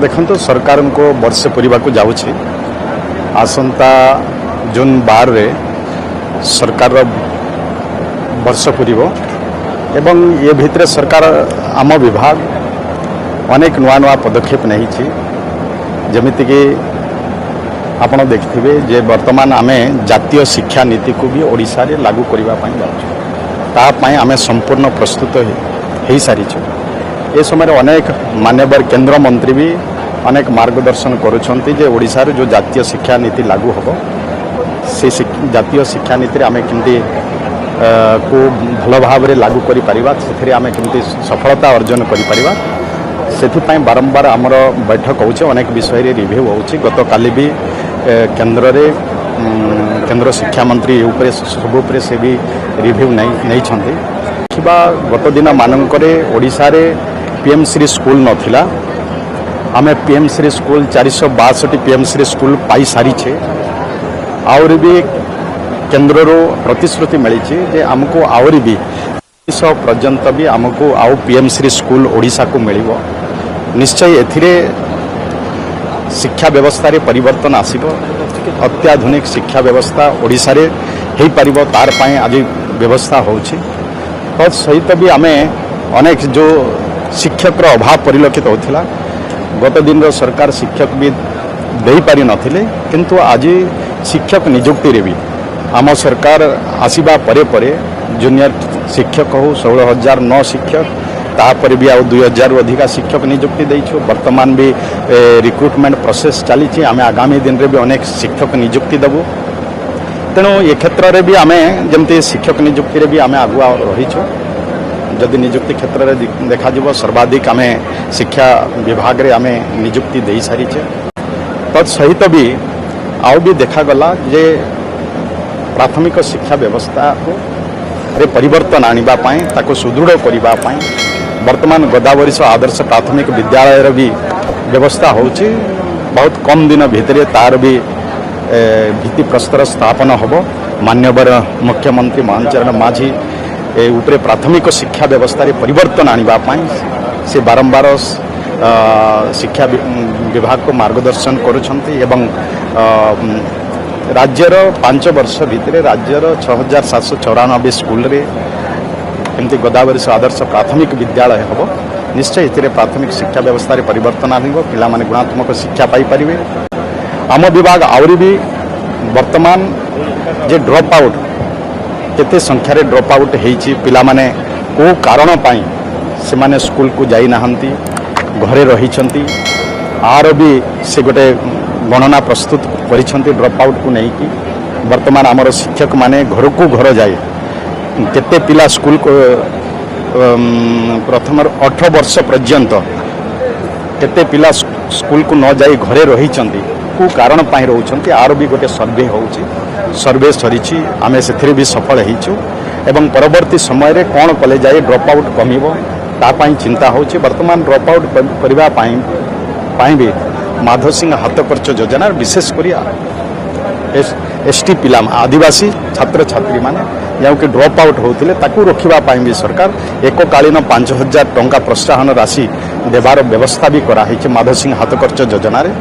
देखो सरकार को वर्ष पूरा को जाऊँगी आसंता जून 12 रे सरकार वर्ष पूरब एवं ये भितर सरकार आम विभाग अनेक नुआ नुआ पदक्षेप नहीं जमीक आपण देखिथे जे वर्तमान आमे जातीय शिक्षा नीति को भी ओडिशा रे लागू करने जाऊँ आम संपूर्ण प्रस्तुत हो सारी ये समय अनेक मान्यवर केंद्र मंत्री भी अनेक मार्गदर्शन करुँचे जे ओडिशा रे जो जातीय शिक्षा नीति लागू हम से जातीय शिक्षा नीति आम केमती को भल भाव में लागू करें आम केमती सफलता अर्जन करें बारंबार आमर बैठक हो अनेक विषय रे रिव्यू हो गत काली भी केंद्र रे केंद्र शिक्षा मंत्री सबुपरे से भी रिव्यू नहीं गत दिन मानक ओडिशा रे पीएम श्री स्कूल नथिला आमे PM Shri school 462 PM Shri school पाई सारी आउरी भी केंद्र प्रतिश्रुति मिली जे आमको आउरी भी 200 पर्यंत भी आमको आउ पीएम श्री स्कूल ओडिशा को मिलिबो निश्चय एथिरे शिक्षा व्यवस्था रे परिवर्तन आसीबो अत्याधुनिक शिक्षा व्यवस्था ओडिशा रे हेई परिबो तार पई आज व्यवस्था होउछि तो सहित भी आमे अनेक जो शिक्षक अभाव परिलक्षित होता गत दिन सरकार शिक्षक भी दे पारि नथिले किंतु आज शिक्षक नियुक्ति रे भी आम सरकार आसीबा परे परे जूनियर शिक्षक हो 16,009 शिक्षक तापर भी आउ 2,000 रु अधिका शिक्षक नियुक्ति देइछु वर्तमान भी रिक्रुटमेंट प्रोसेस चली आम आगामी दिन रे भी अनेक शिक्षक नियुक्ति देबु तेणु ये क्षेत्र में भी आम जमती शिक्षक नियुक्ति भी आम आगुआ रहीछु जदि नियुक्ति क्षेत्र में देखा सर्वाधिक आम शिक्षा विभाग रे आम नियुक्ति दे सारी तत्सहित भी आउ भी देखागला जे प्राथमिक शिक्षा व्यवस्था रे परिवर्तन आनिबापाई ताको सुदृढ़ करने वर्तमान गोदावरी आदर्श प्राथमिक विद्यालय भी व्यवस्था होची बहुत कम दिन भितर तार भी भित्ति प्रस्तर स्थापन हम मान्यवर मुख्यमंत्री मोहन माझी उपरे प्राथमिक शिक्षा व्यवस्था रे परिवर्तन आनिबापाई से बारंबार शिक्षा विभाग को मार्गदर्शन करुछंती एवं राज्यर 5 वर्ष भितर राज्यर 6,794 स्कूल रे एमती गोदावरी आदर्श प्राथमिक विद्यालय हम निश्चय ये प्राथमिक शिक्षा व्यवस्था रे परिवर्तन आनिबो पिला माने गुणात्मक शिक्षा पाई परिबे आम विभाग आउरी भी वर्तमान जे ड्रॉप आउट केते संख्यार ड्रॉप आउट होती पिला माने को कारण पाई से माने स्कूल को जाई नाहंती घरे रहिछंती आर भी से गोटे गणना प्रस्तुत करिछंती ड्रॉप आउट को नहीं कि वर्तमान आमर शिक्षक माने घर को घर जाए केते पिला स्कूल को प्रथम 18 वर्ष पर्यंत केते पिला स्कूल को न जाई घरे रहिछंती को कारण पाई रहउछंती आर भी गोटे सर्वे होउची सर्वे सरीची आमे सेथिरे भी सफल हेइछु एवं परवर्ती समय रे कोन कले जाए ड्रॉप आउट कमिबो ता पाई चिंता होउची वर्तमान ड्रॉप आउट करबा पाई भी माधव सिंह हाथखर्च योजना विशेष करिया एसटी पिला आदिवासी छात्र छात्री माने जो कि ड्रॉप आउट होते ताकू रखिबा पाई भी सरकार एककालीन 5,000 टंका प्रोत्साहन राशि देवार व्यवस्था भी करा माधव सिंह हाथखर्च योजना रे।